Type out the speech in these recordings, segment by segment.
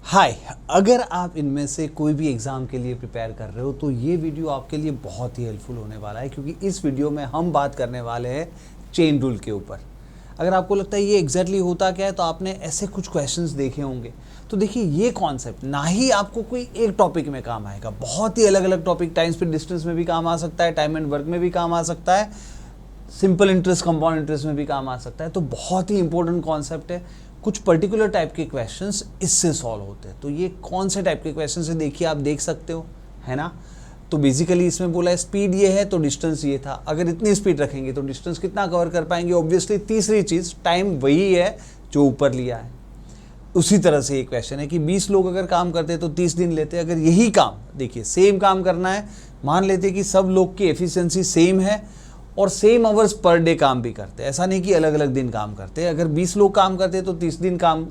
हाय, अगर आप इनमें से कोई भी एग्ज़ाम के लिए प्रिपेयर कर रहे हो तो ये वीडियो आपके लिए बहुत ही हेल्पफुल होने वाला है, क्योंकि इस वीडियो में हम बात करने वाले हैं चेन रूल के ऊपर। अगर आपको लगता है ये एग्जैक्टली होता क्या है, तो आपने ऐसे कुछ क्वेश्चंस देखे होंगे। तो देखिए, ये कॉन्सेप्ट ना ही आपको कोई एक टॉपिक में काम आएगा, बहुत ही अलग अलग टॉपिक, टाइम स्पीड डिस्टेंस में भी काम आ सकता है, टाइम एंड वर्क में भी काम आ सकता है, सिंपल इंटरेस्ट कंपाउंड इंटरेस्ट में भी काम आ सकता है। तो बहुत ही इंपॉर्टेंट कॉन्सेप्ट है। कुछ पर्टिकुलर टाइप के क्वेश्चंस इससे सॉल्व होते हैं। तो ये कौन से टाइप के क्वेश्चंस है, देखिए आप देख सकते हो, है ना। तो बेसिकली इसमें बोला है स्पीड ये है तो डिस्टेंस ये था, अगर इतनी स्पीड रखेंगे तो डिस्टेंस कितना कवर कर पाएंगे। ऑब्वियसली तीसरी चीज़, टाइम वही है जो ऊपर लिया है। उसी तरह से ये क्वेश्चन है कि 20 लोग अगर काम करते हैं तो 30 दिन लेते हैं। अगर यही काम, देखिए सेम काम करना है, मान लेते हैं कि सब लोग की एफिशिएंसी सेम है और सेम आवर्स पर डे काम भी करते हैं, ऐसा नहीं कि अलग अलग दिन काम करते हैं। अगर 20 लोग काम करते हैं तो 30 दिन काम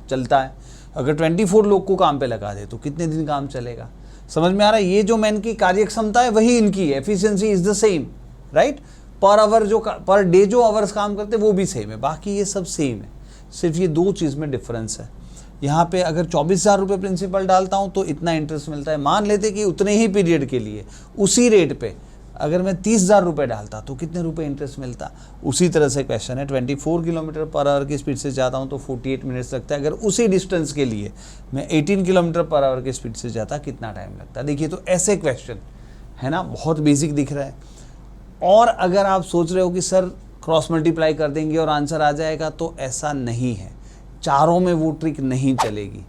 चलता है। अगर 24 लोग को काम पे लगा दे तो कितने दिन काम चलेगा। समझ में आ रहा है। ये जो मैन की कार्य क्षमता है वही इनकी है, efficiency is the same, right. Per hour जो पर डे जो आवर्स काम करते हैं वो भी सेम है, बाकी ये सब सेम है, सिर्फ ये दो चीज़ में डिफरेंस है। यहाँ पे अगर 24,000 रुपये प्रिंसिपल डालता हूँ तो इतना इंटरेस्ट मिलता है। मान लेते कि उतने ही पीरियड के लिए उसी रेट पे अगर मैं 30,000 रुपये डालता तो कितने रुपए इंटरेस्ट मिलता। उसी तरह से क्वेश्चन है, 24 किलोमीटर पर आवर की स्पीड से जाता हूँ तो 48 मिनट्स लगता है। अगर उसी डिस्टेंस के लिए मैं 18 किलोमीटर पर आवर की स्पीड से जाता कितना टाइम लगता। देखिए, तो ऐसे क्वेश्चन है ना, बहुत बेसिक दिख रहा है। और अगर आप सोच रहे हो कि सर क्रॉस मल्टीप्लाई कर देंगे और आंसर आ जाएगा, तो ऐसा नहीं है। चारों में वो ट्रिक नहीं चलेगी।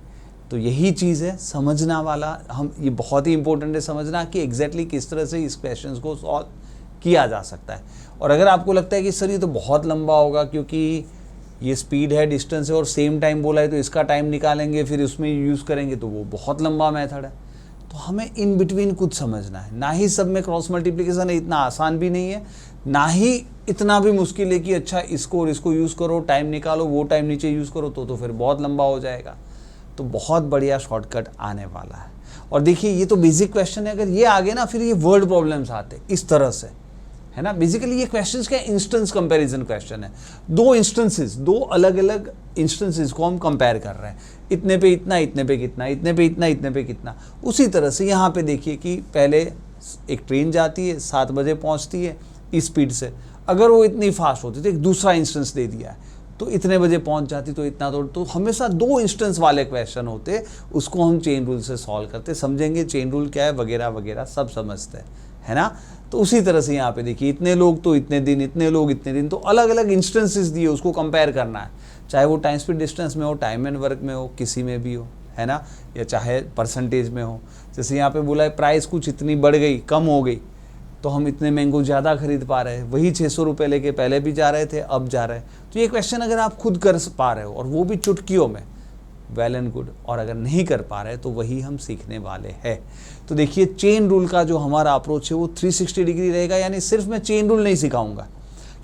तो यही चीज़ है समझना वाला, हम ये बहुत ही इंपॉर्टेंट है समझना कि एग्जैक्टली किस तरह से इस क्वेश्चन को सॉल्व किया जा सकता है। और अगर आपको लगता है कि सर ये तो बहुत लंबा होगा, क्योंकि ये स्पीड है, डिस्टेंस है और सेम टाइम बोला है, तो इसका टाइम निकालेंगे फिर उसमें यूज़ करेंगे, तो वो बहुत लंबा मेथड है। तो हमें इन बिटवीन कुछ समझना है। ना ही सब में क्रॉस मल्टीप्लिकेशन है, इतना आसान भी नहीं है, ना ही इतना भी मुश्किल है कि अच्छा इसको और इसको यूज़ करो, टाइम निकालो, वो टाइम नीचे यूज़ करो, तो फिर बहुत लंबा हो जाएगा। तो बहुत बढ़िया शॉर्टकट आने वाला है। और देखिए, ये तो बेसिक क्वेश्चन है, अगर ये आगे ना फिर ये वर्ड प्रॉब्लम्स आते इस तरह से, है ना। बेसिकली ये क्वेश्चंस क्या, इंस्टेंस कंपैरिजन क्वेश्चन है। दो इंस्टेंसेस, दो अलग अलग इंस्टेंसेस को हम कंपेयर कर रहे हैं, इतने पे इतना, इतने पे कितना, इतने पे इतना, इतने पे कितना। उसी तरह से यहाँ पे देखिए कि पहले एक ट्रेन जाती है, 7 बजे पहुँचती है इस स्पीड से। अगर वो इतनी फास्ट होती तो एक दूसरा इंस्टेंस दे दिया है, तो इतने बजे पहुंच जाती तो इतना। तो हमेशा दो इंस्टेंस वाले क्वेश्चन होते, उसको हम चेन रूल से सॉल्व करते, समझेंगे चेन रूल क्या है वगैरह वगैरह सब समझते हैं, है ना। तो उसी तरह से यहाँ पे देखिए, इतने लोग तो इतने दिन, इतने लोग इतने दिन, तो अलग अलग इंस्टेंसेस दिए, उसको कंपेयर करना है, चाहे वो टाइम स्पीड डिस्टेंस में हो, टाइम एंड वर्क में हो, किसी में भी हो, है ना, या चाहे परसेंटेज में हो। जैसे यहाँ पे बोला है प्राइस कुछ इतनी बढ़ गई, कम हो गई, तो हम इतने मैंगो ज़्यादा खरीद पा रहे हैं। वही 600 रुपये लेके पहले भी जा रहे थे, अब जा रहे हैं। तो ये क्वेश्चन अगर आप खुद कर पा रहे हो और वो भी चुटकियों में, वेल एंड गुड। और अगर नहीं कर पा रहे तो वही हम सीखने वाले हैं। तो देखिए, चेन रूल का जो हमारा अप्रोच है वो 360 डिग्री रहेगा। यानी सिर्फ मैं चेन रूल नहीं सिखाऊंगा,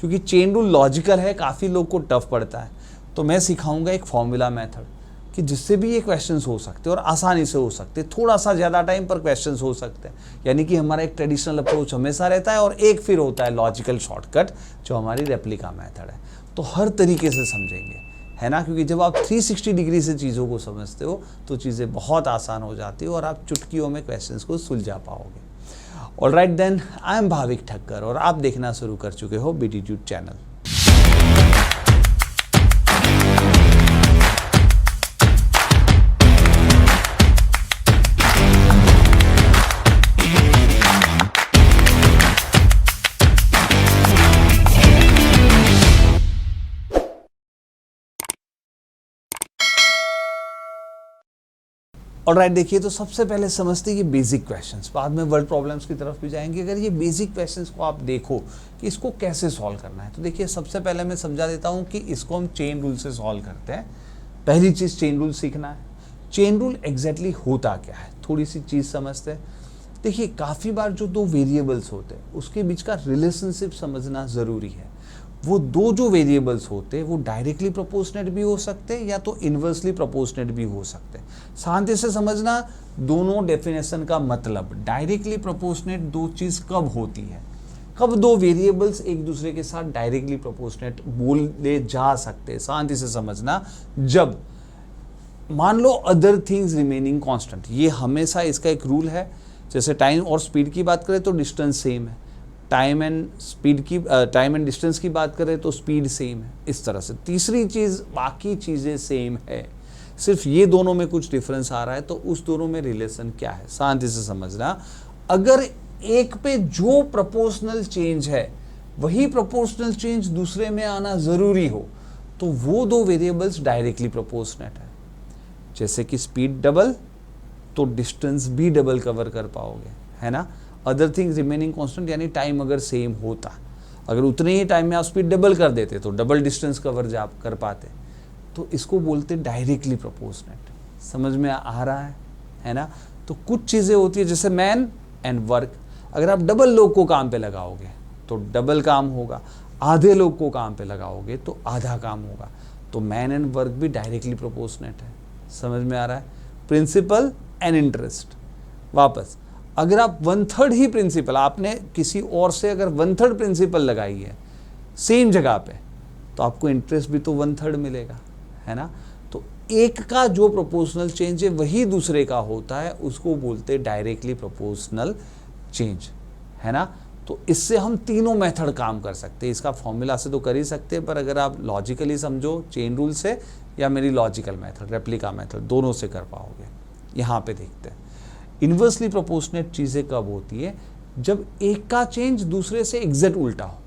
क्योंकि चेन रूल लॉजिकल है, काफ़ी लोग को टफ पड़ता है। तो मैं सिखाऊंगा एक फॉर्मूला मेथड, कि जिससे भी ये क्वेश्चंस हो सकते हैं और आसानी से हो सकते हैं, थोड़ा सा ज़्यादा टाइम पर क्वेश्चंस हो सकते हैं। यानी कि हमारा एक ट्रेडिशनल अप्रोच हमेशा रहता है, और एक फिर होता है लॉजिकल शॉर्टकट, जो हमारी रेप्लिका मेथड है। तो हर तरीके से समझेंगे, है ना, क्योंकि जब आप 360 डिग्री से चीज़ों को समझते हो तो चीज़ें बहुत आसान हो जाती है और आप चुटकियों में क्वेश्चंस को सुलझा पाओगे। Alright then, I am Bhavik Thakkar और आप देखना शुरू कर चुके हो बीटीट्यूड चैनल। ऑलराइट, देखिए, तो सबसे पहले समझते हैं ये बेसिक क्वेश्चंस, बाद में वर्ड प्रॉब्लम्स की तरफ भी जाएंगे। अगर ये बेसिक क्वेश्चंस को आप देखो कि इसको कैसे सॉल्व करना है, तो देखिए सबसे पहले मैं समझा देता हूँ कि इसको हम चेन रूल से सॉल्व करते हैं। पहली चीज़ चेन रूल सीखना है। चेन रूल एग्जैक्टली होता क्या है, थोड़ी सी चीज़ समझते हैं। देखिए, काफ़ी बार जो दो वेरिएबल्स होते हैं उसके बीच का रिलेशनशिप समझना ज़रूरी है। वो दो जो वेरिएबल्स होते हैं वो डायरेक्टली प्रोपोर्शनेट भी हो सकते हैं या तो इन्वर्सली प्रोपोर्शनेट भी हो सकते हैं। शांति से समझना दोनों डेफिनेशन का मतलब। डायरेक्टली प्रोपोर्शनेट दो चीज़ कब होती है, कब दो वेरिएबल्स एक दूसरे के साथ डायरेक्टली प्रोपोर्शनेट बोले जा सकते हैं। शांति से समझना, जब मान लो अदर थिंग्स रिमेनिंग कांस्टेंट, ये हमेशा इसका एक रूल है। जैसे टाइम और स्पीड की बात करें तो डिस्टेंस सेम है, टाइम एंड डिस्टेंस की बात करें तो स्पीड सेम है, इस तरह से। तीसरी चीज़, बाकी चीज़ें सेम है, सिर्फ ये दोनों में कुछ डिफरेंस आ रहा है, तो उस दोनों में रिलेशन क्या है, शांति से समझना। अगर एक पे जो प्रोपोर्शनल चेंज है वही प्रोपोर्शनल चेंज दूसरे में आना ज़रूरी हो, तो वो दो वेरिएबल्स डायरेक्टली प्रोपोर्शनेट है। जैसे कि स्पीड डबल तो डिस्टेंस भी डबल कवर कर पाओगे, है ना। अदर थिंग्स रिमेनिंग कांस्टेंट यानी टाइम अगर सेम होता, अगर उतने ही टाइम में आप स्पीड डबल कर देते तो डबल डिस्टेंस कवर जा कर पाते, तो इसको बोलते डायरेक्टली प्रोपोर्शनेट। समझ में आ रहा है ना। तो कुछ चीज़ें होती है जैसे मैन एंड वर्क, अगर आप डबल लोग को काम पे लगाओगे तो डबल काम होगा, आधे लोग को काम पे लगाओगे तो आधा काम होगा, तो मैन एंड वर्क भी डायरेक्टली प्रोपोर्शनेट है। समझ में आ रहा है। प्रिंसिपल एंड इंटरेस्ट, वापस अगर आप 1/3 ही प्रिंसिपल, आपने किसी और से अगर 1/3 प्रिंसिपल लगाई है सेम जगह पे, तो आपको इंटरेस्ट भी तो 1/3 मिलेगा, है ना। तो एक का जो प्रोपोर्शनल चेंज है वही दूसरे का होता है, उसको बोलते डायरेक्टली प्रोपोर्शनल चेंज, है ना। तो इससे हम तीनों मेथड काम कर सकते हैं। इसका फॉर्मूला से तो कर ही सकते हैं, पर अगर आप लॉजिकली समझो चेन रूल से या मेरी लॉजिकल मेथड रेप्लिका मेथड, दोनों से कर पाओगे। यहाँ पे देखते हैं इन्वर्सली प्रोपोर्शनेट चीज़ें कब होती है, जब एक का चेंज दूसरे से एग्जैक्ट उल्टा हो।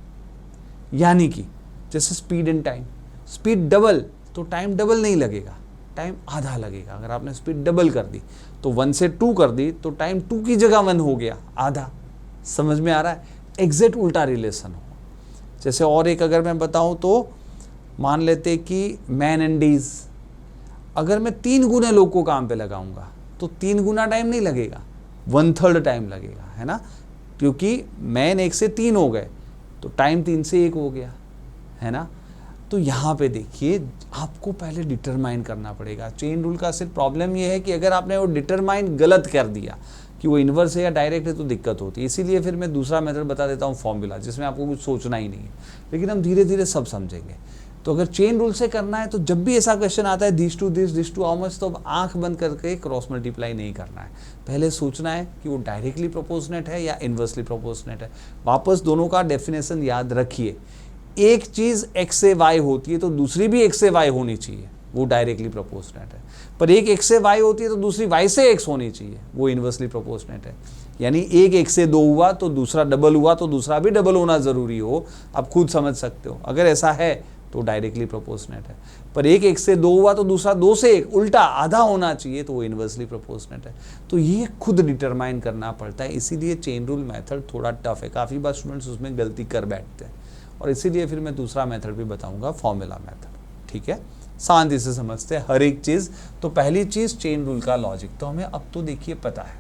यानी कि जैसे speed and time, speed double तो टाइम डबल नहीं लगेगा, टाइम आधा लगेगा। अगर आपने स्पीड डबल कर दी तो 1 से 2 कर दी तो टाइम 2 की जगह 1 हो गया, आधा। समझ में आ रहा है। एग्जैक्ट उल्टा रिलेशन हो। जैसे और एक अगर मैं बताऊं तो मान लेते कि मैन एंड डेज, अगर मैं 3 गुने लोग को काम पे लगाऊंगा तो 3 गुना टाइम नहीं लगेगा, 1/3 टाइम लगेगा, है ना। क्योंकि मैन 1 से 3 हो गए तो टाइम 3 से 1 हो गया, है ना। तो यहाँ पे देखिए आपको पहले डिटरमाइन करना पड़ेगा। चेन रूल का सिर्फ प्रॉब्लम ये है कि अगर आपने वो डिटरमाइन गलत कर दिया कि वो इन्वर्स है या डायरेक्ट है तो दिक्कत होती है। इसीलिए फिर मैं दूसरा मेथड बता देता हूँ, फॉर्मूला, जिसमें आपको कुछ सोचना ही नहीं है, लेकिन हम धीरे धीरे सब समझेंगे। तो अगर चेन रूल से करना है तो जब भी ऐसा क्वेश्चन आता है दिस टू हाउ मच, तो अब आंख बंद करके क्रॉस मल्टीप्लाई नहीं करना है। पहले सोचना है कि वो डायरेक्टली प्रोपोर्शनेट है या इन्वर्सली प्रोपोर्शनेट है। वापस दोनों का डेफिनेशन याद रखिए। एक चीज़ x से y होती है तो दूसरी भी x से y होनी चाहिए, वो डायरेक्टली प्रोपोर्शनेट है। पर एक x से y होती है तो दूसरी y से x होनी चाहिए, वो इन्वर्सली प्रोपोर्शनेट है। यानी एक 1 से 2 हुआ तो दूसरा डबल हुआ तो दूसरा भी डबल होना ज़रूरी हो, आप खुद समझ सकते हो। अगर ऐसा है तो डायरेक्टली प्रोपोर्शनेट है। पर एक 1 से 2 हुआ तो दूसरा 2 से 1 उल्टा आधा होना चाहिए, तो वो इन्वर्सली प्रोपोर्शनेट है। तो ये खुद डिटरमाइन करना पड़ता है। इसीलिए चेन रूल मेथड थोड़ा टफ है, काफ़ी बार स्टूडेंट्स उसमें गलती कर बैठते हैं, और इसीलिए फिर मैं दूसरा मेथड भी बताऊंगा, फॉर्मूला मेथड। ठीक है, शांति से समझते हैं हर एक चीज़। तो पहली चीज़ चेन रूल का लॉजिक, तो हमें अब तो देखिए पता है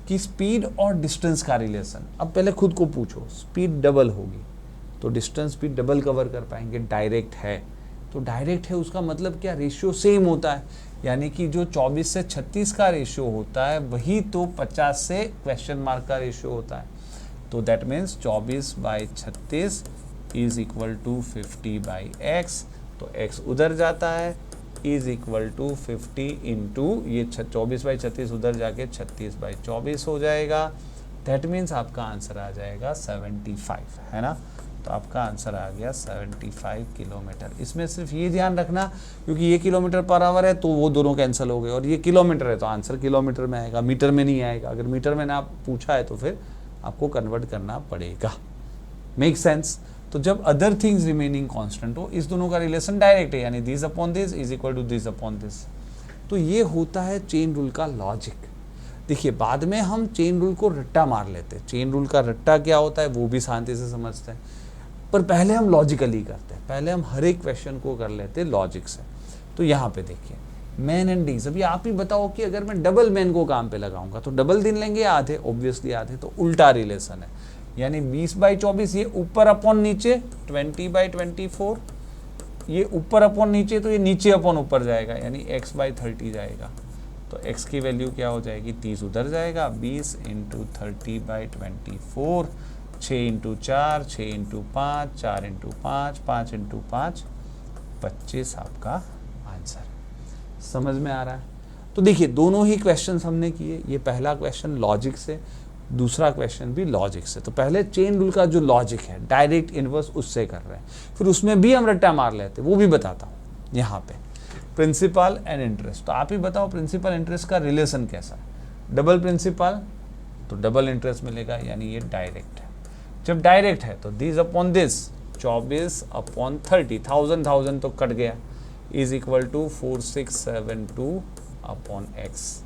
कि स्पीड और डिस्टेंस का रिलेशन। अब पहले खुद को पूछो, स्पीड डबल होगी तो डिस्टेंस भी डबल कवर कर पाएंगे। डायरेक्ट है तो डायरेक्ट है, उसका मतलब क्या, रेशियो सेम होता है। यानी कि जो 24 से 36 का रेशियो होता है वही तो 50 से क्वेश्चन मार्क का रेशियो होता है। तो that means 24/36 is equal to 50/x, तो x उधर जाता है, इज इक्वल टू 50 इंटू ये 24/36 उधर जाके 36/24 हो जाएगा। दैट मीन्स आपका आंसर आ जाएगा 75, है ना। तो आपका आंसर आ गया 75 किलोमीटर। इसमें सिर्फ ये ध्यान रखना, क्योंकि ये किलोमीटर पर आवर है तो वो दोनों कैंसिल हो गए, और ये किलोमीटर है तो आंसर किलोमीटर में आएगा, मीटर में नहीं आएगा। अगर मीटर में ना पूछा है तो फिर आपको कन्वर्ट करना पड़ेगा। Make sense. तो जब अदर थिंग्स रिमेनिंग कांस्टेंट हो, इस दोनों का रिलेशन डायरेक्ट है, यानी this upon this is equal to this upon this. तो ये होता है चेन रूल का लॉजिक। देखिए बाद में हम चेन रूल को रट्टा मार लेते हैं, चेन रूल का रट्टा क्या होता है वो भी शांति से समझते हैं, पर पहले हम लॉजिकली करते हैं। पहले हम हर एक क्वेश्चन को कर लेते हैं लॉजिक से। तो यहाँ पे देखिए मैन एंड डीज, अभी आप ही बताओ कि अगर मैं डबल मैन को काम पे लगाऊंगा तो डबल दिन लेंगे या आधे, ऑब्वियसली आधे। तो उल्टा रिलेशन है, यानी 20/24 ये ऊपर अपॉन नीचे, 20/24 ये ऊपर अपॉन नीचे, तो ये नीचे अपॉन ऊपर जाएगा, यानी x/30 जाएगा। तो x की वैल्यू क्या हो जाएगी, 30 उधर जाएगा, 20 into 30/24, 6 into 4, 6 into 5, 4 into 5, 5 into 5, 25 आपका आंसर। समझ में आ रहा है? तो देखिए दोनों ही क्वेश्चंस हमने किए, ये पहला क्वेश्चन लॉजिक से, दूसरा क्वेश्चन भी लॉजिक से। तो पहले चेन रूल का जो लॉजिक है डायरेक्ट इनवर्स उससे कर रहे हैं, फिर उसमें भी हम रट्टा मार लेते हैं, वो भी बताता हूँ यहाँ पे। प्रिंसिपल एंड इंटरेस्ट, तो आप ही बताओ प्रिंसिपल इंटरेस्ट का रिलेशन कैसा है? डबल प्रिंसिपल तो डबल इंटरेस्ट मिलेगा, यानी ये डायरेक्ट है। जब डायरेक्ट है तो दिस अपॉन दिस, 24 अपॉन 30, 1000 तो कट गया, is equal to 4672 upon X.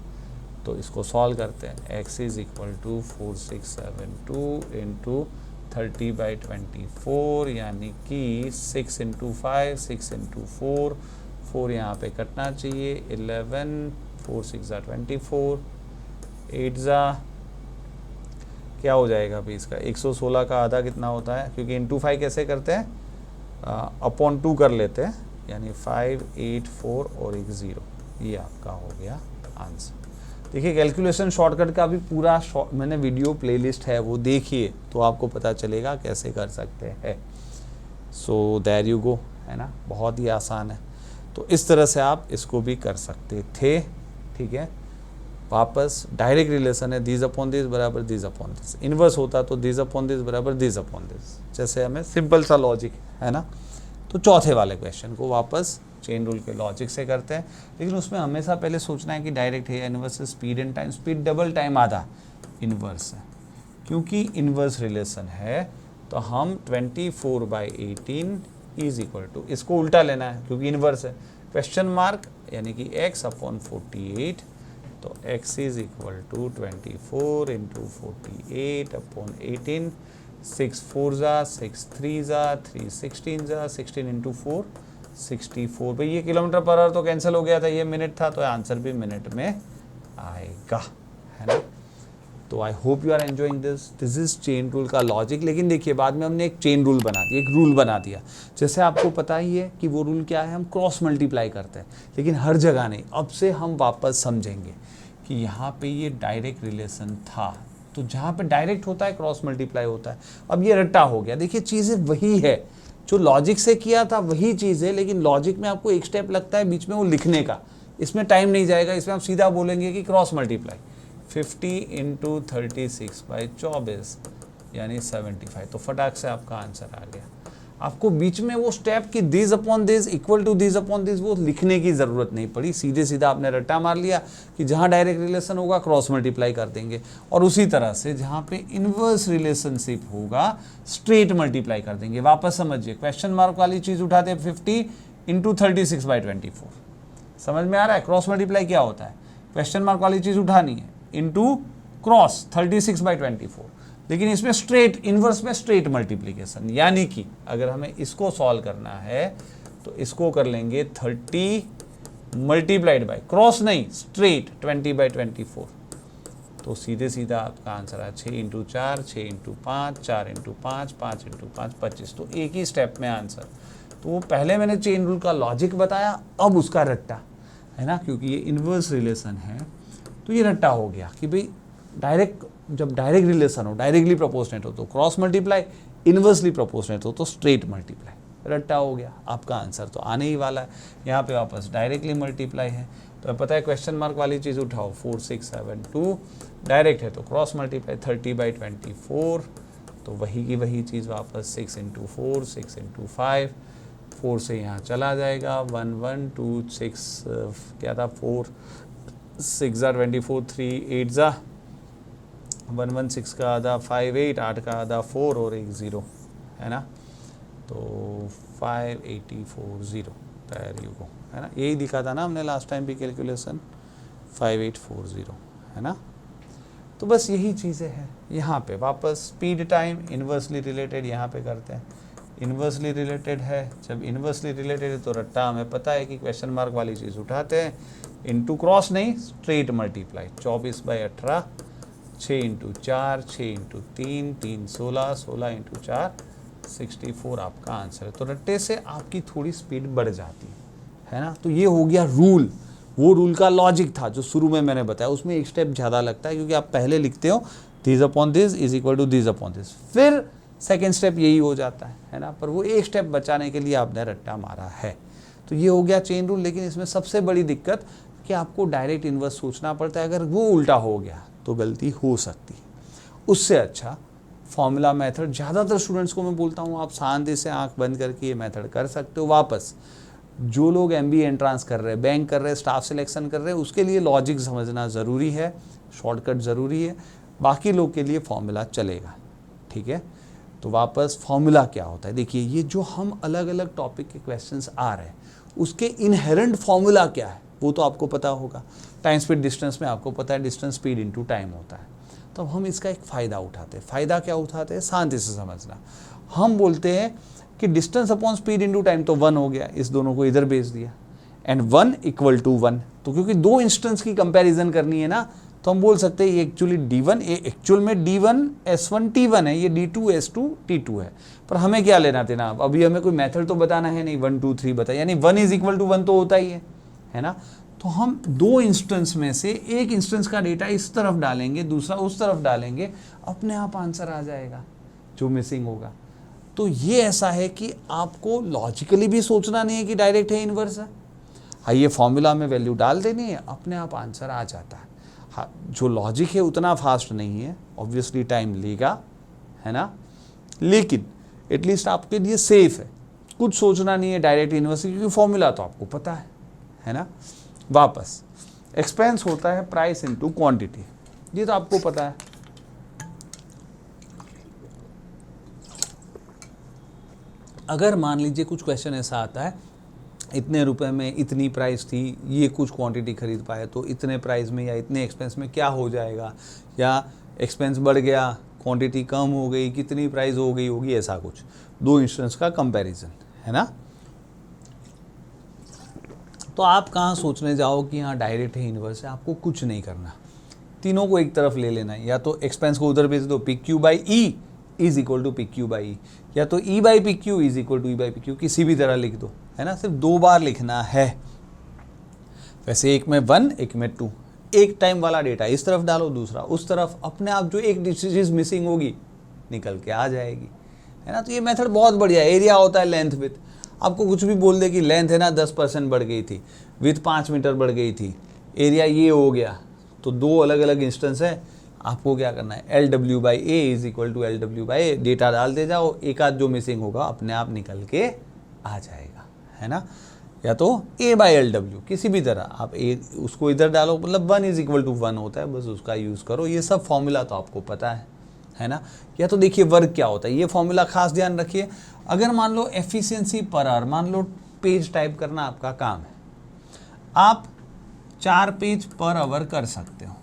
तो इसको सॉल्व करते हैं, x is equal to 4672 into 30/24, यानी कि 6 इंटू 5, 6 इंटू 4, 4 यहाँ पे कटना चाहिए, 11, 4 6 24, 8 जा क्या हो जाएगा अभी इसका, 116 का आधा कितना होता है, क्योंकि इंटू 5 कैसे करते हैं, अपॉन 2 कर लेते हैं, यानी 5, 8, 4 और एक 0, ये आपका हो गया आंसर। देखिए कैलकुलेशन शॉर्टकट का भी पूरा मैंने वीडियो प्लेलिस्ट है, वो देखिए तो आपको पता चलेगा कैसे कर सकते हैं। सो देयर यू गो, है ना, बहुत ही आसान है। तो इस तरह से आप इसको भी कर सकते थे, ठीक है। वापस डायरेक्ट रिलेशन है, दिस अपॉन दिस बराबर दिस अपॉन दिस, इनवर्स होता तो दिस अपॉन दिस बराबर दिस अपॉन दिस, जैसे हमें सिंपल सा लॉजिक है ना। तो चौथे वाले क्वेश्चन को वापस चेन रूल के लॉजिक से करते हैं, लेकिन उसमें हमेशा पहले सोचना है कि डायरेक्ट है, inverse speed and time, speed double time आधा, इनवर्स है। क्योंकि इनवर्स रिलेशन है तो हम 24/18 इज इक्वल टू, इसको उल्टा लेना है क्योंकि इनवर्स है, क्वेश्चन मार्क यानी कि x अपॉन 48, तो x is equal to 24 into 48 upon 18, 6 4 जा 6 3 जा 3 16 जा 16 इंटू 4 64। भाई ये किलोमीटर पर आवर तो कैंसिल हो गया था, ये मिनट था, तो आंसर भी मिनट में आएगा, है ना। तो I hope you are enjoying this is chain rule का लॉजिक। लेकिन देखिए बाद में हमने एक चेन रूल बना दिया, एक रूल बना दिया, जैसे आपको पता ही है कि वो रूल क्या है, हम क्रॉस मल्टीप्लाई करते हैं, लेकिन हर जगह नहीं। अब से हम वापस समझेंगे कि यहाँ पे ये डायरेक्ट रिलेशन था, तो जहाँ पे डायरेक्ट होता है क्रॉस मल्टीप्लाई होता है। अब ये रट्टा हो गया, देखिए चीज़ें वही है जो लॉजिक से किया था, वही चीज़ है, लेकिन लॉजिक में आपको एक स्टेप लगता है बीच में वो लिखने का, इसमें टाइम नहीं जाएगा, इसमें आप सीधा बोलेंगे कि क्रॉस मल्टीप्लाई 50 इंटू 36/24 यानी 75, तो फटाक से आपका आंसर आ गया। आपको बीच में वो स्टेप कि this upon this equal to this upon this वो लिखने की ज़रूरत नहीं पड़ी, सीधे सीधा आपने रट्टा मार लिया कि जहाँ डायरेक्ट रिलेशन होगा क्रॉस मल्टीप्लाई कर देंगे, और उसी तरह से जहाँ पे इनवर्स रिलेशनशिप होगा स्ट्रेट मल्टीप्लाई कर देंगे। वापस समझिए, क्वेश्चन मार्क वाली चीज़ उठाते हैं 50 इंटू 36/24, समझ में आ रहा है क्रॉस मल्टीप्लाई क्या होता है, क्वेश्चन मार्क वाली चीज़ उठानी है इंटू क्रॉस 36/24, लेकिन इसमें स्ट्रेट इनवर्स में स्ट्रेट मल्टीप्लिकेशन, यानी कि अगर हमें इसको सॉल्व करना है तो इसको कर लेंगे 30 मल्टीप्लाइड बाय क्रॉस नहीं स्ट्रेट 20/24, तो सीधे सीधा आपका आंसर है 6 इंटू 4 6 इंटू 5 4 इंटू 5 5 इंटू 5 25, तो एक ही स्टेप में आंसर। तो पहले मैंने चेन रूल का लॉजिक बताया, अब उसका रट्टा, है ना, क्योंकि ये इनवर्स रिलेशन है तो ये रट्टा हो गया कि भाई डायरेक्ट, जब डायरेक्ट रिलेशन हो, डायरेक्टली प्रोपोर्शनेट हो तो क्रॉस मल्टीप्लाई, इनवर्सली प्रोपोर्शनेट हो तो स्ट्रेट मल्टीप्लाई, रट्टा हो गया। आपका आंसर तो आने ही वाला है, यहाँ पे वापस डायरेक्टली मल्टीप्लाई है, तो पता है क्वेश्चन मार्क वाली चीज़ उठाओ 4672, डायरेक्ट है तो क्रॉस मल्टीप्लाई 30/24, तो वही की वही चीज़ वापस 6 इंटू 4 6 इंटू 5, 4 से यहाँ चला जाएगा 1 1 2 6 क्या था 4 6 जा 24 3 8 जा 116 का आधा 5 8 8 का आधा 4 और एक 0, है ना, तो 5840 देयर यू गो, है ना, यही दिखा था ना हमने लास्ट टाइम भी कैलकुलेशन 5840, है ना। तो बस यही चीज़ें हैं यहाँ पे। वापस स्पीड टाइम इन्वर्सली रिलेटेड यहाँ पे करते हैं, इन्वर्सली रिलेटेड है, जब इन्वर्सली रिलेटेड है तो रट्टा हमें पता है कि क्वेश्चन मार्क वाली चीज़ उठाते हैं, इंटू क्रॉस नहीं straight multiply 24/18, 6 into 4 6 into 3 3 16 16 into 4 64 आपका आंसर है। तो रट्टे से आपकी थोड़ी स्पीड बढ़ जाती है ना। तो ये हो गया रूल, वो रूल का लॉजिक था जो शुरू में मैंने बताया, उसमें एक स्टेप ज़्यादा लगता है क्योंकि आप पहले लिखते हो this upon this is equal to this upon this, फिर सेकेंड स्टेप यही हो जाता है ना, पर वो एक स्टेप बचाने के लिए आपने रट्टा मारा है। तो ये हो गया चेन रूल। लेकिन इसमें सबसे बड़ी दिक्कत कि आपको डायरेक्ट इन्वर्स सोचना पड़ता है, अगर वो उल्टा हो गया तो गलती हो सकती है। उससे अच्छा फॉर्मूला मेथड, ज़्यादातर स्टूडेंट्स को मैं बोलता हूँ आप शांति से आंख बंद करके ये मेथड कर सकते हो। वापस जो लोग MBA एंट्रांस कर रहे हैं, बैंक कर रहे हैं, स्टाफ सिलेक्शन कर रहे हैं, उसके लिए लॉजिक समझना ज़रूरी है, शॉर्टकट ज़रूरी है। बाकी लोग के लिए फॉर्मूला चलेगा, ठीक है। तो वापस फॉर्मूला क्या होता है, देखिए ये जो हम अलग अलग टॉपिक के क्वेश्चंस आ रहे हैं उसके इनहेरेंट फॉर्मूला क्या है वो तो आपको पता होगा। टाइम स्पीड डिस्टेंस में आपको पता है डिस्टेंस स्पीड इनटू टाइम होता है। तो हम इसका एक फ़ायदा उठाते हैं। फ़ायदा क्या उठाते हैं, शांति से समझना। हम बोलते हैं कि distance upon speed into time तो 1 हो गया, इस दोनों को इधर भेज दिया, एंड 1 इक्वल टू 1। तो क्योंकि दो इंस्टेंस की कंपैरिजन करनी है ना, तो हम बोल सकते हैं ये एक्चुअली D1, ये एक्चुअल में D1 S1 T1 है, ये D2 S2 T2 है। पर हमें क्या लेना देना, अभी हमें कोई मेथड तो बताना है नहीं, 1 2 3 बताया, यानी 1 इज इक्वल टू 1 तो होता ही है ना। तो हम दो इंस्टेंस में से एक इंस्टेंस का डेटा इस तरफ डालेंगे, दूसरा उस तरफ डालेंगे, अपने आप आंसर आ जाएगा जो मिसिंग होगा। तो ये ऐसा है कि आपको लॉजिकली भी सोचना नहीं है कि डायरेक्ट है इन्वर्स है। हाँ, ये फॉर्मूला में वैल्यू डाल देनी है, अपने आप आंसर आ जाता है। हाँ, जो लॉजिक है उतना फास्ट नहीं है, ऑब्वियसली टाइम लेगा, है ना, लेकिन एटलीस्ट आपके लिए सेफ है। कुछ सोचना नहीं है डायरेक्ट इन्वर्स, क्योंकि फॉर्मूला तो आपको पता है ना। वापस एक्सपेंस होता है प्राइस इनटू क्वांटिटी, ये तो आपको पता है। अगर मान लीजिए कुछ क्वेश्चन ऐसा आता है, इतने रुपए में इतनी प्राइस थी, ये कुछ क्वांटिटी खरीद पाए, तो इतने प्राइस में या इतने एक्सपेंस में क्या हो जाएगा, या एक्सपेंस बढ़ गया, क्वांटिटी कम हो गई, कितनी प्राइस हो गई होगी, ऐसा कुछ दो इंस्टेंस का कंपैरिजन, है ना। तो आप कहाँ सोचने जाओ कि यहाँ डायरेक्ट है इन्वर्स है, आपको कुछ नहीं करना, तीनों को एक तरफ ले लेना है। या तो एक्सपेंस को उधर भेज दो, PQ by E is equal to PQ by E, या तो E by PQ is equal to E by PQ, किसी भी तरह लिख दो, है ना। सिर्फ 2 बार लिखना है। वैसे एक में 1, एक में 2, एक टाइम वाला डेटा इस तरफ डालो, दूसरा उस तरफ, अपने आप जो एक चीज़ मिसिंग होगी निकल के आ जाएगी, है ना। तो ये मेथड बहुत बढ़िया है। एरिया होता है लेंथ विथ, आपको कुछ भी बोल दे कि लेंथ है ना 10% बढ़ गई थी, विथ 5 मीटर बढ़ गई थी, एरिया ये हो गया, तो दो अलग अलग इंस्टेंस है, आपको क्या करना है, LW by A is equal to LW by A, data डाल दे जाओ, एक आध जो मिसिंग होगा अपने आप निकल के आ जाएगा, है ना। या तो A बाई LW, किसी भी तरह आप A उसको इधर डालो, मतलब 1 इज इक्वल टू 1 होता है, बस उसका यूज़ करो। ये सब फॉर्मूला तो आपको पता है ना। या तो देखिए वर्क क्या होता है, ये फॉर्मूला खास ध्यान रखिए। अगर मान लो एफिशिएंसी पर आवर, मान लो पेज टाइप करना आपका काम है, आप 4 पेज पर आवर कर सकते हो।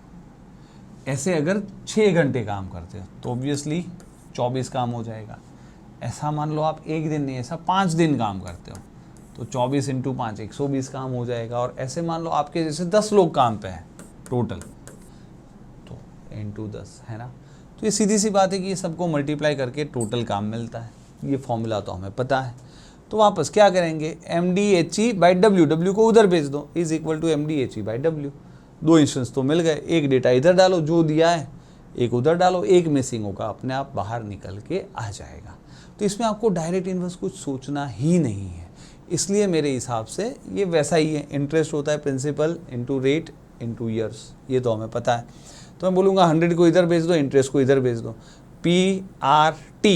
ऐसे अगर 6 घंटे काम करते हो तो ऑब्वियसली 24 काम हो जाएगा। ऐसा मान लो आप एक दिन नहीं, ऐसा 5 दिन काम करते हो तो 24 इंटू 5 120 काम हो जाएगा। और ऐसे मान लो आपके जैसे 10 लोग काम पे हैं टोटल, तो इंटू 10, है ना। तो ये सीधी सी बात है कि ये सबको मल्टीप्लाई करके टोटल काम मिलता है। ये फॉर्मूला तो हमें पता है। तो वापस क्या करेंगे, MDHE बाई W, W को उधर भेज दो, is equal to MDHE by W। दो इंस्टेंस तो मिल गए, एक डेटा इधर डालो जो दिया है, एक उधर डालो, एक मिसिंग होगा, अपने आप बाहर निकल के आ जाएगा। तो इसमें आपको डायरेक्ट इन्वर्स कुछ सोचना ही नहीं है। इसलिए मेरे हिसाब से ये वैसा ही है, इंटरेस्ट होता है principal into rate into years, ये तो हमें पता है। तो मैं बोलूँगा 100 को इधर भेज दो, इंटरेस्ट को इधर भेज दो, PRT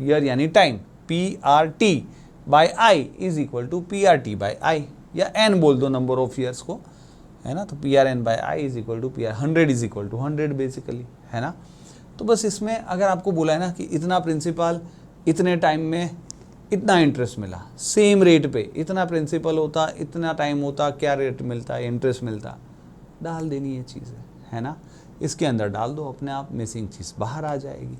ईयर यानी time, PRT by I is equal to PRT by I, या N बोल दो नंबर ऑफ ईयर्स को, है ना। तो PRN by I is equal to PR, 100 is equal to 100 basically, है ना। तो बस इसमें अगर आपको बोला है ना कि इतना प्रिंसिपल इतने टाइम में इतना इंटरेस्ट मिला, सेम रेट पे इतना प्रिंसिपल होता, इतना टाइम होता, क्या रेट मिलता है, इंटरेस्ट मिलता, डाल देनी ये चीज़ें, है ना। इसके अंदर डाल दो, अपने आप मिसिंग चीज़ बाहर आ जाएगी।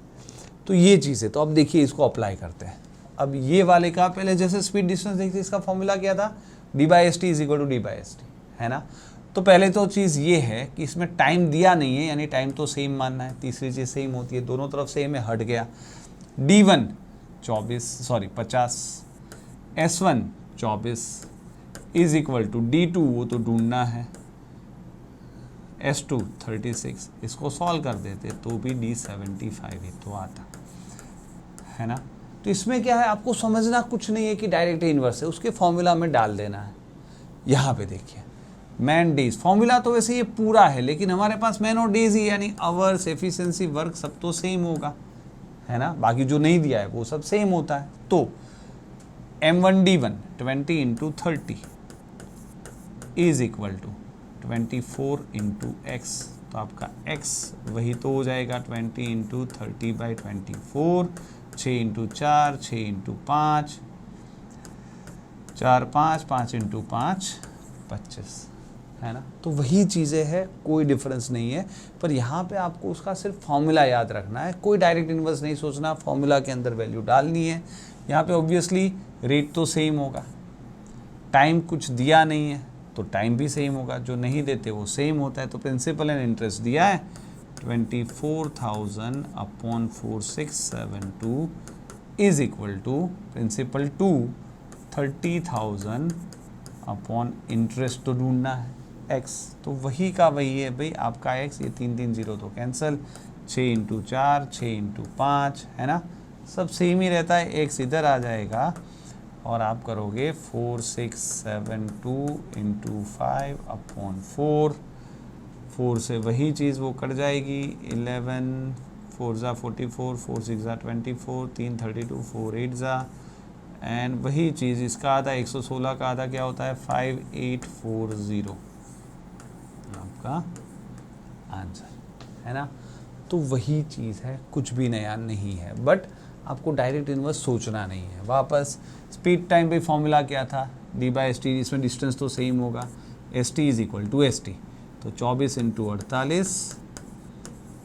तो ये चीज़ है। तो अब देखिए इसको अप्लाई करते हैं। अब ये वाले का पहले जैसे स्पीड डिस्टेंस देखते, इसका फॉर्मूला क्या था, D/ST is equal to D/ST, है ना। तो पहले तो चीज़ ये है कि इसमें टाइम दिया नहीं है, यानी टाइम तो सेम मानना है। तीसरी चीज़ सेम होती है, दोनों तरफ सेम है, हट गया। D1 50, S1 24 is equal to D2, वो तो ढूंढना है, S2 36, इसको सॉल्व कर देते तो भी D75 ही तो आता, है ना। तो इसमें क्या है, आपको समझना कुछ नहीं है कि डायरेक्ट इन्वर्स है, उसके फॉर्मूला में डाल देना है। यहाँ पे देखिए मैन डेज, फॉर्मूला तो वैसे ये पूरा है, लेकिन हमारे पास मैन और डेज ही, यानी आवर्स, एफिशिएंसी, वर्क सब तो सेम होगा, है ना, बाकी जो नहीं दिया है वो सब सेम होता है। तो M1D1 20 into 30 is equal to 24 into X, तो आपका x वही तो हो जाएगा 20 इंटू 30/24, 6 इंटू 4, 6 इंटू 5, 4 5, 5 इंटू 5 25, है ना। तो वही चीज़ें हैं, कोई डिफरेंस नहीं है, पर यहाँ पे आपको उसका सिर्फ फॉर्मूला याद रखना है, कोई डायरेक्ट इन्वर्स नहीं सोचना, फॉर्मूला के अंदर वैल्यू डालनी है। यहाँ पे ऑब्वियसली रेट तो सेम होगा, टाइम कुछ दिया नहीं है तो टाइम भी सेम होगा, जो नहीं देते वो सेम होता है। तो प्रिंसिपल एंड इंटरेस्ट दिया है 24,000 upon 4672 is equal to principal to 30,000 upon interest तो ढूंढना है x, तो वही का वही है भाई आपका x, ये 3 3 0 तो कैंसिल, 6 इंटू 4, 6 इंटू 5, है ना, सब सेम ही रहता है, x इधर आ जाएगा और आप करोगे 4672 इंटू 5 अपॉन 4 से वही चीज़ वो कट जाएगी, 11 4 ज़ा 44, 4 6 ज़ा 24, 3 32, 4 8 ज़ा, एंड वही चीज़ इसका आधा 116 का आधा क्या होता है 5840, आपका आंसर, है ना। तो वही चीज़ है, कुछ भी नया नहीं है, बट आपको डायरेक्ट इन्वर्स सोचना नहीं है। वापस स्पीड टाइम पे फॉर्मूला क्या था, d/st, इसमें डिस्टेंस तो सेम होगा, st is equal to st, तो 24 into 48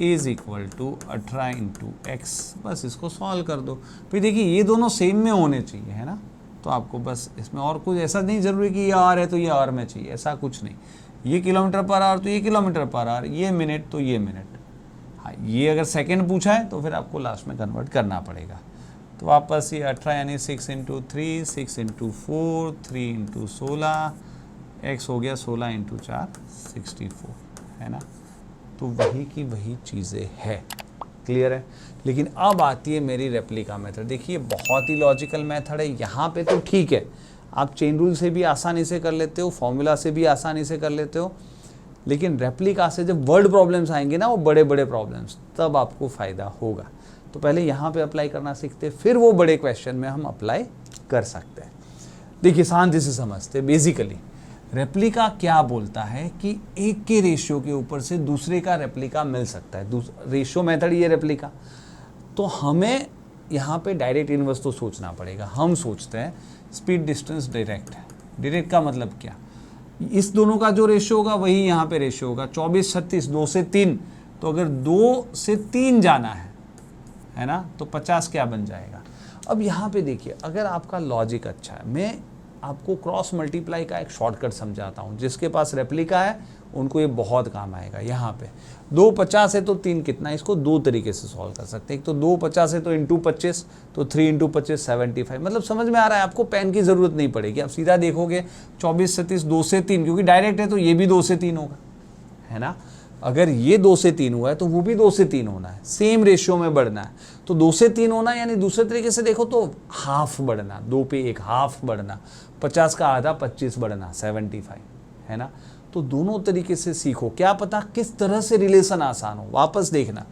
is equal to 18 into X, बस इसको सॉल्व कर दो। फिर देखिए ये दोनों सेम में होने चाहिए, है ना, तो आपको बस इसमें और कुछ ऐसा नहीं ज़रूरी कि ये आर है तो ये आर में चाहिए, ऐसा कुछ नहीं, ये किलोमीटर पर आवर तो ये किलोमीटर पर आवर, ये मिनट तो ये मिनट, हाँ ये अगर सेकेंड पूछा है तो फिर आपको लास्ट में कन्वर्ट करना पड़ेगा। तो वापस ये 18 यानी 6 इंटू 3, 6 इंटू 4, 3 इंटू 16, एक्स हो गया 16 इंटू 4 64, है ना। तो वही की वही चीज़ें है, क्लियर है। लेकिन अब आती है मेरी रेप्लिका मेथड। देखिए बहुत ही लॉजिकल मेथड है, यहाँ पे तो ठीक है, आप चेन रूल से भी आसानी से कर लेते हो, फॉर्मूला से भी आसानी से कर लेते हो, लेकिन रेप्लिका से जब वर्ड प्रॉब्लम्स आएंगे ना, वो बड़े बड़े प्रॉब्लम्स, तब आपको फ़ायदा होगा। तो पहले यहाँ पे अप्लाई करना सीखते, फिर वो बड़े क्वेश्चन में हम अप्लाई कर सकते हैं। देखिए शांति से समझते, बेसिकली रेप्लिका क्या बोलता है कि एक के रेशियो के ऊपर से दूसरे का रेप्लिका मिल सकता है, रेशियो मेथड ये रेप्लिका। तो हमें यहाँ पे डायरेक्ट इन्वर्स तो सोचना पड़ेगा। हम सोचते हैं स्पीड डिस्टेंस डायरेक्ट है, डायरेक्ट का मतलब क्या, इस दोनों का जो रेशियो होगा वही यहाँ पे रेशियो होगा, 24 36 2 से 3, तो अगर 2 से 3 जाना है ना, तो 50 क्या बन जाएगा। अब यहाँ पे देखिए, अगर आपका लॉजिक अच्छा है, मैं आपको क्रॉस मल्टीप्लाई का एक शॉर्टकट समझाता हूँ, जिसके पास रेप्लिका है उनको ये बहुत काम आएगा। यहाँ पे 2 50 है तो 3 कितना, इसको दो तरीके से सॉल्व कर सकते हैं। एक तो 2 50 है तो इंटू 25, तो 3 इंटू 25 75, मतलब समझ में आ रहा है, आपको पेन की ज़रूरत नहीं पड़ेगी, आप सीधा देखोगे 24 37 2 से 3, क्योंकि डायरेक्ट है तो ये भी 2 से 3 होगा, है ना। अगर ये 2 से 3 हुआ है तो वो भी 2 से 3 होना है, सेम रेशियो में बढ़ना है। तो 2 से 3 होना यानी दूसरे तरीके से देखो तो हाफ बढ़ना, 2 पे 1 हाफ बढ़ना, 50 का आधा 25 बढ़ना 75, है ना। तो दोनों तरीके से सीखो, क्या पता किस तरह से रिलेशन आसान हो। वापस देखना,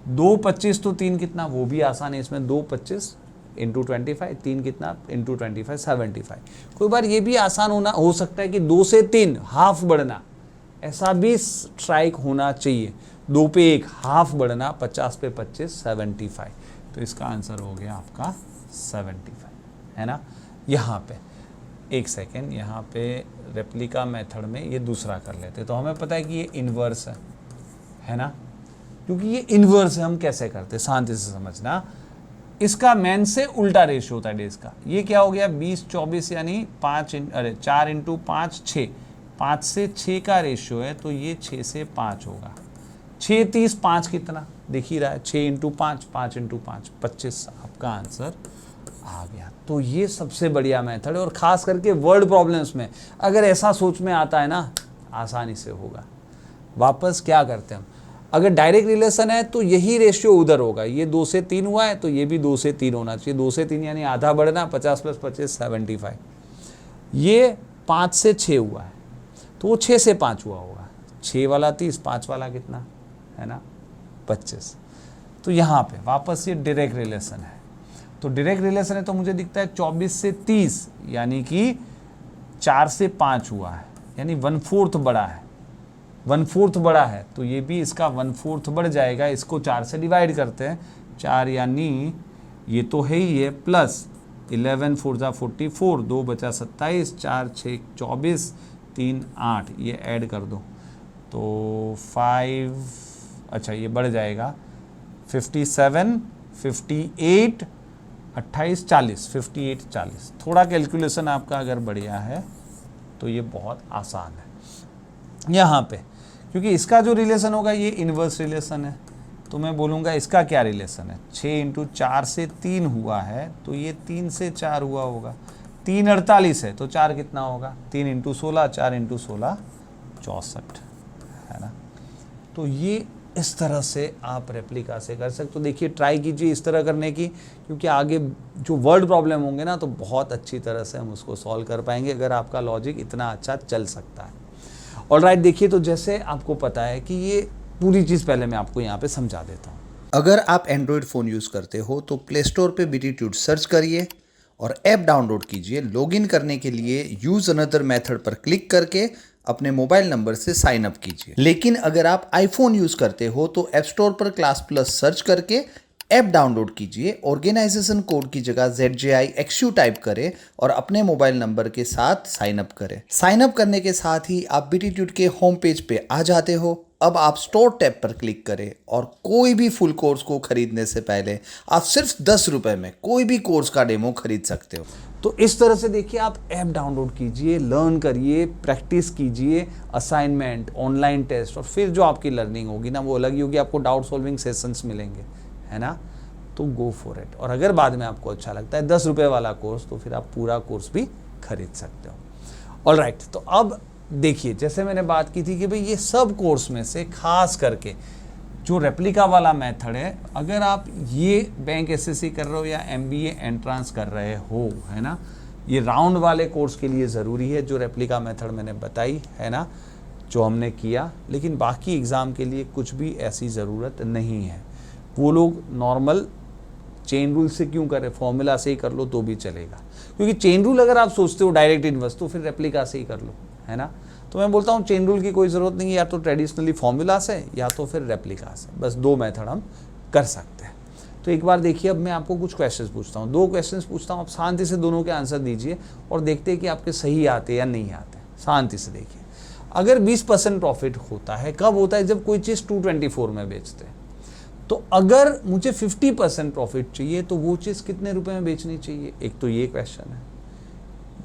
2 25 तो 3 कितना, वो भी आसान है, इसमें 2 25 इंटू 25, 3 कितना इंटू 25 75। कोई बार ये भी आसान हो सकता है कि 2 से 3 हाफ बढ़ना, ऐसा भी स्ट्राइक होना चाहिए, 2 पे 1 हाफ बढ़ना, 50 पे 25 75। तो इसका आंसर हो गया आपका 75, है ना। यहाँ पे एक सेकेंड, यहाँ पे रेप्लिका मेथड में ये दूसरा कर लेते, तो हमें पता है कि ये इन्वर्स है ना, क्योंकि ये इन्वर्स है। हम कैसे करते, शांति से समझना, इसका मैन से उल्टा रेशियो होता है डेज का। ये क्या हो गया 20 24 यानी 4 इंटू 5 6, 5 से 6 का रेशियो है, तो ये 6 से 5 होगा, 6 30 5 कितना दिख ही रहा है, 6 इंटू 5 5 इंटू 5 25, आपका आंसर आ गया। तो ये सबसे बढ़िया मेथड है, और ख़ास करके वर्ड प्रॉब्लम्स में अगर ऐसा सोच में आता है ना, आसानी से होगा। वापस क्या करते हैं हम, अगर डायरेक्ट रिलेशन है तो यही रेशियो उधर होगा, ये 2 से 3 हुआ है तो ये भी 2 से 3 होना चाहिए। 2 से 3 यानी आधा बढ़ना, 50 + 25 75। ये 5 से 6 हुआ है तो वो 6 से 5 हुआ होगा। 6 वाला 30, 5 वाला कितना है ना 25। तो यहाँ पे वापस ये डायरेक्ट रिलेशन है। तो डायरेक्ट रिलेशन है तो मुझे दिखता है 24 से 30 यानी कि 4 से 5 हुआ है, यानी 1/4 बड़ा है। 1/4 बड़ा है तो ये भी इसका 1/4 बढ़ जाएगा। इसको 4 से डिवाइड करते हैं, 4 यानी ये तो है ही है, प्लस 11 4 × 44, 2 बचा 27, 4 6 24, 3 8, ये ऐड कर दो तो 5, अच्छा ये बढ़ जाएगा 57, 58, 28 40, 58 40। थोड़ा कैलकुलेशन आपका अगर बढ़िया है तो ये बहुत आसान है यहाँ पे, क्योंकि इसका जो रिलेशन होगा ये इन्वर्स रिलेशन है। तो मैं बोलूँगा इसका क्या रिलेशन है, 6 × 4 से 3 हुआ है तो ये 3 से 4 हुआ होगा। 3 48 है तो 4 कितना होगा, 3 × 16, 4 × 16 64 है ना। तो ये इस तरह से आप रेप्लिका से कर सकते हो। देखिए ट्राई कीजिए इस तरह करने की, क्योंकि आगे जो वर्ड प्रॉब्लम होंगे ना तो बहुत अच्छी तरह से हम उसको सॉल्व कर पाएंगे अगर आपका लॉजिक इतना अच्छा चल सकता है। ऑलराइट, देखिए तो जैसे आपको पता है कि ये पूरी चीज़ पहले मैं आपको यहाँ पे समझा देता हूँ। अगर आप एंड्रॉयड फ़ोन यूज़ करते हो तो प्ले स्टोर पे BTtude सर्च करिए और ऐप डाउनलोड कीजिए। लॉगिन करने के लिए यूज़ अनदर मेथड पर क्लिक करके अपने मोबाइल नंबर से साइन अप कीजिए। लेकिन अगर आप आईफोन यूज़ करते हो तो ऐप स्टोर पर क्लास प्लस सर्च करके ऐप डाउनलोड कीजिए। ऑर्गेनाइजेशन कोड की जगह ZJIXU टाइप करें और अपने मोबाइल नंबर के साथ साइन अप करें। साइन अप करने के साथ ही आप BTtude के होम पेज पे आ जाते हो। अब आप स्टोर टैब पर क्लिक करें और कोई भी फुल कोर्स को खरीदने से पहले आप सिर्फ 10 रुपए में कोई भी कोर्स का डेमो खरीद सकते हो। तो इस तरह से देखिए आप ऐप डाउनलोड कीजिए, लर्न करिए, प्रैक्टिस कीजिए, असाइनमेंट, ऑनलाइन टेस्ट, और फिर जो आपकी लर्निंग होगी ना वो अलग ही होगी। आपको डाउट सॉल्विंग सेशंस मिलेंगे, है ना। तो गो फॉर इट। और अगर बाद में आपको अच्छा लगता है 10 रुपये वाला कोर्स तो फिर आप पूरा कोर्स भी खरीद सकते हो। ऑलराइट, तो अब देखिए जैसे मैंने बात की थी कि भाई ये सब कोर्स में से खास करके जो रेप्लिका वाला मेथड है, अगर आप ये बैंक SSC कर रहे हो या MBA एंट्रांस कर रहे हो, है ना, ये राउंड वाले कोर्स के लिए ज़रूरी है जो रेप्लिका मेथड मैंने बताई है ना, जो हमने किया। लेकिन बाकी एग्ज़ाम के लिए कुछ भी ऐसी ज़रूरत नहीं है। वो लोग नॉर्मल चेन रूल से क्यों करें, फॉर्मूला से ही कर लो तो भी चलेगा। क्योंकि चेन रूल अगर आप सोचते हो डायरेक्ट इन्वर्स तो फिर रेप्लिका से ही कर लो, है ना। तो मैं बोलता हूँ चेन रूल की कोई ज़रूरत नहीं है, या तो ट्रेडिशनली फॉर्मूला से या तो फिर रेप्लिका से, बस 2 मेथड हम कर सकते हैं। तो एक बार देखिए, अब मैं आपको कुछ क्वेश्चंस पूछता हूँ, 2 क्वेश्चंस पूछता हूँ, आप शांति से दोनों के आंसर दीजिए और देखते हैं कि आपके सही आते या नहीं आते। शांति से देखिए। अगर 20% प्रॉफिट होता है, कब होता है, जब कोई चीज़ 224 में बेचते हैं। तो अगर मुझे 50% प्रॉफिट चाहिए तो वो चीज़ कितने रुपए में बेचनी चाहिए, एक तो ये क्वेश्चन है।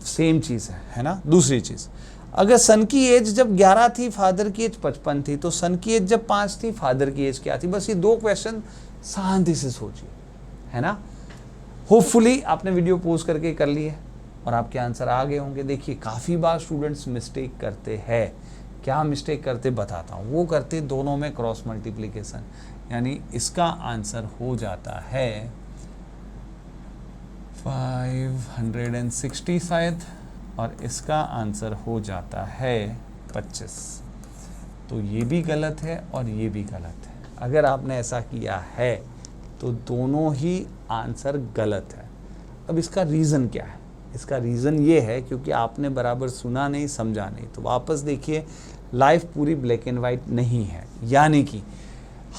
सेम चीज़ है ना। दूसरी चीज़, अगर सन की एज जब 11 थी, फादर की एज 55 थी, तो सन की एज जब 5 थी, फादर की एज क्या थी। बस ये 2 क्वेश्चन शांति से सोचिए, है ना। होपफुली आपने वीडियो पोस्ट करके कर लिए और आपके आंसर आ गए होंगे। देखिए काफ़ी बार स्टूडेंट्स मिस्टेक करते हैं। क्या मिस्टेक करते बताता हूँ। वो करते दोनों में क्रॉस मल्टीप्लिकेशन, यानी इसका आंसर हो जाता है 560 शायद, और इसका आंसर हो जाता है 25। तो ये भी गलत है और ये भी गलत है। अगर आपने ऐसा किया है तो दोनों ही आंसर गलत है। अब इसका रीज़न क्या है, इसका रीज़न ये है क्योंकि आपने बराबर सुना नहीं, समझा नहीं। तो वापस देखिए, लाइफ पूरी ब्लैक एंड वाइट नहीं है, यानी कि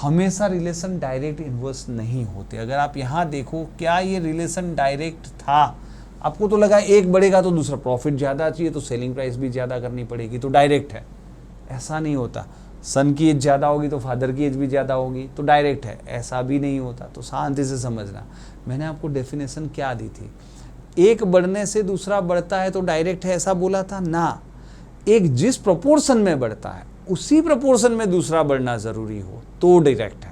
हमेशा रिलेशन डायरेक्ट इन्वर्स नहीं होते। अगर आप यहाँ देखो, क्या ये रिलेशन डायरेक्ट था, आपको तो लगा एक बढ़ेगा तो दूसरा, प्रॉफिट ज़्यादा चाहिए तो सेलिंग प्राइस भी ज़्यादा करनी पड़ेगी, तो डायरेक्ट है। ऐसा नहीं होता। सन की एज ज़्यादा होगी तो फादर की एज भी ज़्यादा होगी, तो डायरेक्ट है, ऐसा भी नहीं होता। तो शांति से समझना, मैंने आपको डेफिनेशन क्या दी थी। एक बढ़ने से दूसरा बढ़ता है तो डायरेक्ट है, ऐसा बोला था ना। एक जिस प्रोपोर्शन में बढ़ता है उसी प्रोपोर्शन में दूसरा बढ़ना ज़रूरी हो तो डायरेक्ट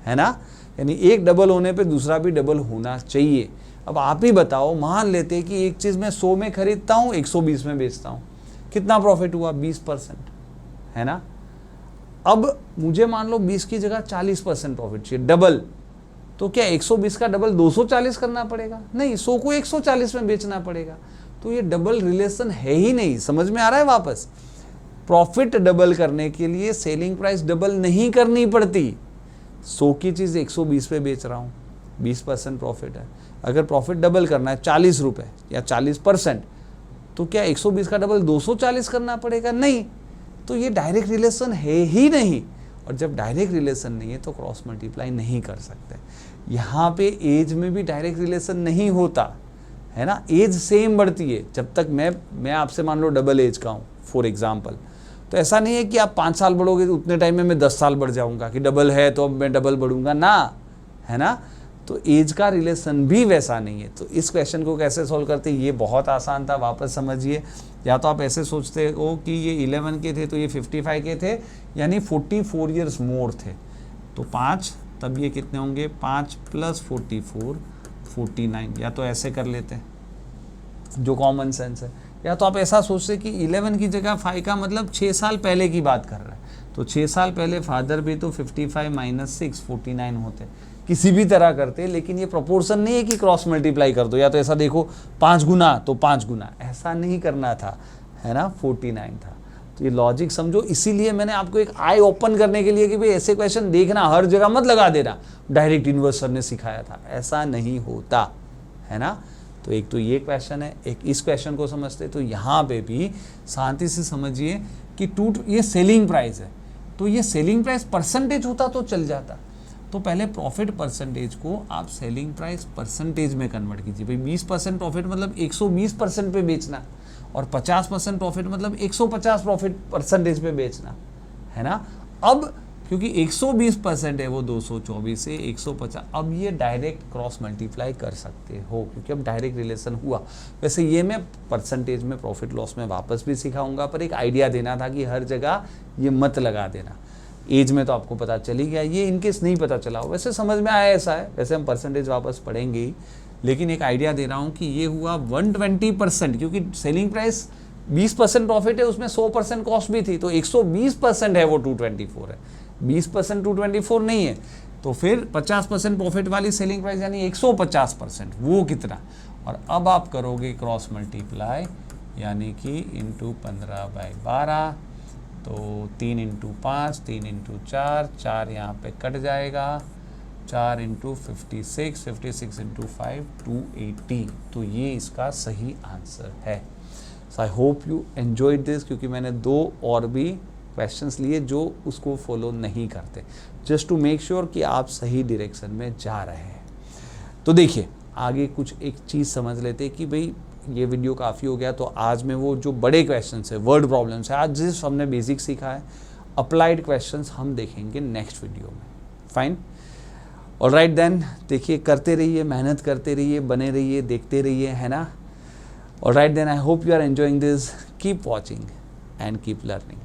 है ना। यानी एक डबल होने पे दूसरा भी डबल होना चाहिए। अब आप ही बताओ, मान लेते कि एक चीज़ मैं 100 में खरीदता हूँ, 120 में बेचता हूँ, कितना प्रॉफिट हुआ, 20%, है ना। अब मुझे मान लो 20 की जगह 40% प्रॉफिट चाहिए, डबल। तो क्या 120 का डबल 240 करना पड़ेगा? नहीं, 100 को 140 में बेचना पड़ेगा। तो ये डबल रिलेशन है ही नहीं। समझ में आ रहा है? वापस प्रॉफिट डबल करने के लिए सेलिंग प्राइस डबल नहीं करनी पड़ती। 100 की चीज़ 120 पे बेच रहा हूँ, 20% प्रॉफिट है। अगर प्रॉफिट डबल करना है 40 रुपये या 40%, तो क्या 120 का डबल 240 करना पड़ेगा? नहीं। तो ये डायरेक्ट रिलेशन है ही नहीं। और जब डायरेक्ट रिलेशन नहीं है तो क्रॉस मल्टीप्लाई नहीं कर सकते। यहाँ पे एज में भी डायरेक्ट रिलेशन नहीं होता है ना। एज सेम बढ़ती है। जब तक मैं आपसे मान लो डबल एज का हूँ फॉर एग्जाम्पल, तो ऐसा नहीं है कि आप 5 साल बढ़ोगे तो उतने टाइम में मैं 10 साल बढ़ जाऊँगा कि डबल है तो अब मैं डबल बढ़ूंगा ना, है ना। तो एज का रिलेशन भी वैसा नहीं है। तो इस क्वेश्चन को कैसे सॉल्व करते हैं, ये बहुत आसान था। वापस समझिए। या तो आप ऐसे सोचते हो कि ये 11 के थे तो ये 55 के थे, यानी 44 ईयर्स मोर थे। तो 5, तब ये कितने होंगे? 5 + 44 49। या तो ऐसे कर लेते हैं जो कॉमन सेंस है। या तो आप ऐसा सोचते कि 11 की जगह 5 का मतलब 6 साल पहले की बात कर रहा है। तो 6 साल पहले फादर भी तो 55 - 6 49 होते। किसी भी तरह करते, लेकिन ये प्रोपोर्शन नहीं है कि क्रॉस मल्टीप्लाई कर दो। या तो ऐसा देखो 5 गुना तो 5 गुना, ऐसा नहीं करना था, है ना। 49 था। तो ये लॉजिक समझो। इसीलिए मैंने आपको एक आई ओपन करने के लिए कि भाई ऐसे क्वेश्चन देखना, हर जगह मत लगा देना डायरेक्ट इन्वर्स सर ने सिखाया था, ऐसा नहीं होता, है ना। तो एक तो ये क्वेश्चन है, एक इस क्वेश्चन को समझते। तो यहाँ पे भी शांति से समझिए कि ये सेलिंग प्राइस है। तो ये सेलिंग प्राइस परसेंटेज होता तो चल जाता। तो पहले प्रॉफिट परसेंटेज को आप सेलिंग प्राइस परसेंटेज में कन्वर्ट कीजिए। भाई 20% प्रॉफिट मतलब 120% पे बेचना, और 50% प्रॉफिट मतलब 150 प्रॉफिट परसेंटेज पे बेचना, है ना। अब क्योंकि 120% है वो 224 से 150, अब ये डायरेक्ट क्रॉस मल्टीप्लाई कर सकते हो क्योंकि अब डायरेक्ट रिलेशन हुआ। वैसे ये मैं परसेंटेज में प्रॉफिट लॉस में वापस भी सिखाऊंगा, पर एक आइडिया देना था कि हर जगह ये मत लगा देना। एज में तो आपको पता चल ही गया, ये इनकेस नहीं पता चला हो, वैसे समझ में आया ऐसा है। वैसे हम परसेंटेज वापस पढ़ेंगे ही, लेकिन एक आइडिया दे रहा हूँ कि ये हुआ 120%, क्योंकि सेलिंग प्राइस 20% प्रॉफिट है, उसमें 100% कॉस्ट भी थी, तो 120% है वो 224 है, 20% 224 नहीं है। तो फिर 50% प्रॉफिट वाली सेलिंग प्राइस यानी 150%, वो कितना। और अब आप करोगे क्रॉस मल्टीप्लाई, यानी कि इंटू 15/12, तो 3 × 5, 3 × 4, 4 यहाँ पे कट जाएगा, 4 × 56, 56 × 5, 280। तो ये इसका सही आंसर है। So I hope you enjoyed this, क्योंकि मैंने 2 और भी क्वेश्चंस लिए जो उसको फॉलो नहीं करते, जस्ट टू मेक श्योर कि आप सही डायरेक्शन में जा रहे हैं। तो देखिए आगे कुछ एक चीज़ समझ लेते हैं कि भाई ये वीडियो काफ़ी हो गया, तो आज में वो जो बड़े क्वेश्चंस है, वर्ड प्रॉब्लम्स है, आज जिस हमने बेसिक सीखा है, अप्लाइड क्वेश्चंस हम देखेंगे नेक्स्ट वीडियो में। Fine, alright then. देखिए करते रहिए, मेहनत करते रहिए, बने रहिए, देखते रहिए, है ना। Alright then, I hope you are enjoying this, keep watching and keep learning.